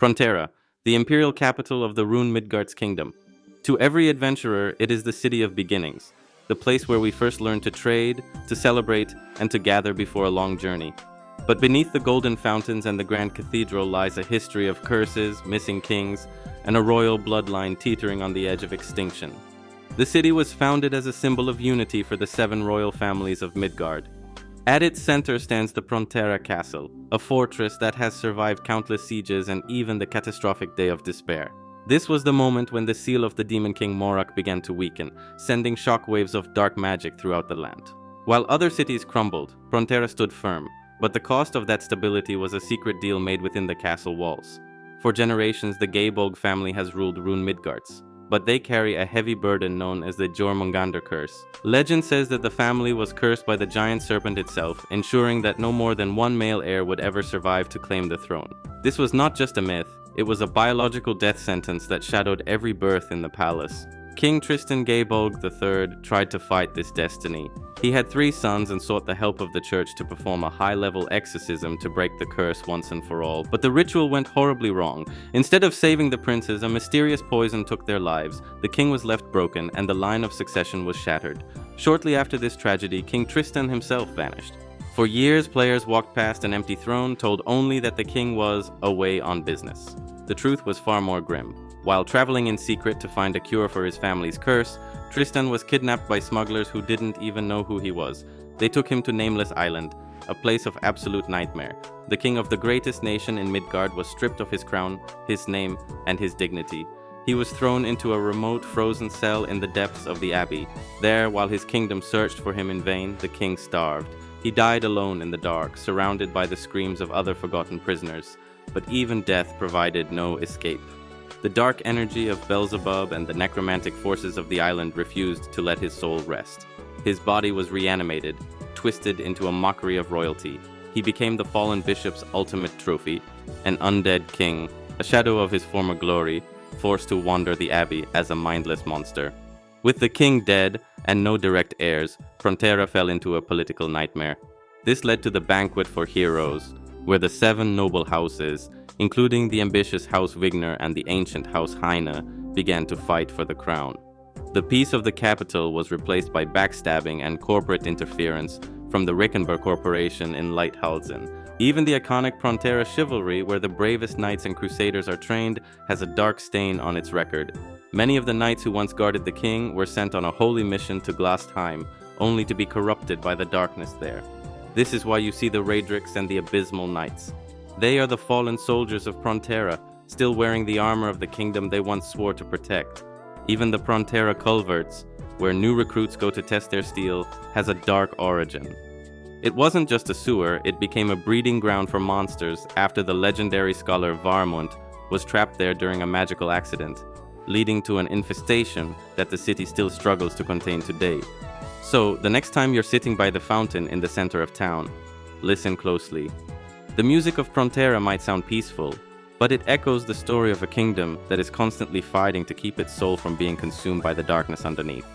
Prontera, the imperial capital of the Rune-Midgard Kingdom. To every adventurer, it is the city of beginnings, the place where we first learn to trade, to celebrate, and to gather before a long journey. But beneath the golden fountains and the grand cathedral lies a history of curses, missing kings, and a royal bloodline teetering on the edge of extinction. The city was founded as a symbol of unity for the 7 royal families of Midgard. At its center stands the Prontera Castle, a fortress that has survived countless sieges and even the catastrophic Day of Despair. This was the moment when the seal of the Demon King Morak began to weaken, sending shockwaves of dark magic throughout the land. While other cities crumbled, Prontera stood firm, but the cost of that stability was a secret deal made within the castle walls. For generations, the Gaebolg family has ruled Rune-Midgards, but they carry a heavy burden known as the Jormungandr curse. Legend says that the family was cursed by the giant serpent itself, ensuring that no more than one male heir would ever survive to claim the throne. This was not just a myth, it was a biological death sentence that shadowed every birth in the palace. King Tristan Gaebolg III tried to fight this destiny. He had 3 sons and sought the help of the church to perform a high-level exorcism to break the curse once and for all, but the ritual went horribly wrong. Instead of saving the princes, a mysterious poison took their lives, the king was left broken, and the line of succession was shattered. Shortly after this tragedy, King Tristan himself vanished. For years, players walked past an empty throne, told only that the king was away on business. The truth was far more grim. While traveling in secret to find a cure for his family's curse, Tristan was kidnapped by smugglers who didn't even know who he was. They took him to Nameless Island, a place of absolute nightmare. The king of the greatest nation in Midgard was stripped of his crown, his name, and his dignity. He was thrown into a remote, frozen cell in the depths of the abbey. There, while his kingdom searched for him in vain, the king starved. He died alone in the dark, surrounded by the screams of other forgotten prisoners. But even death provided no escape. The dark energy of Beelzebub and the necromantic forces of the island refused to let his soul rest. His body was reanimated, twisted into a mockery of royalty. He became the fallen bishop's ultimate trophy, an undead king, a shadow of his former glory, forced to wander the abbey as a mindless monster. With the king dead and no direct heirs, Prontera fell into a political nightmare. This led to the Banquet for Heroes, where the 7 noble houses, including the ambitious House Vigner and the ancient House Heine, began to fight for the crown. The peace of the capital was replaced by backstabbing and corporate interference from the Rickenberg Corporation in Lighthausen. Even the iconic Prontera chivalry, where the bravest knights and crusaders are trained, has a dark stain on its record. Many of the knights who once guarded the king were sent on a holy mission to Glastheim, only to be corrupted by the darkness there. This is why you see the Raedricks and the Abysmal Knights. They are the fallen soldiers of Prontera, still wearing the armor of the kingdom they once swore to protect. Even the Prontera Culverts, where new recruits go to test their steel, has a dark origin. It wasn't just a sewer, it became a breeding ground for monsters after the legendary scholar Varmund was trapped there during a magical accident, leading to an infestation that the city still struggles to contain today. So, the next time you're sitting by the fountain in the center of town, listen closely. The music of Prontera might sound peaceful, but it echoes the story of a kingdom that is constantly fighting to keep its soul from being consumed by the darkness underneath.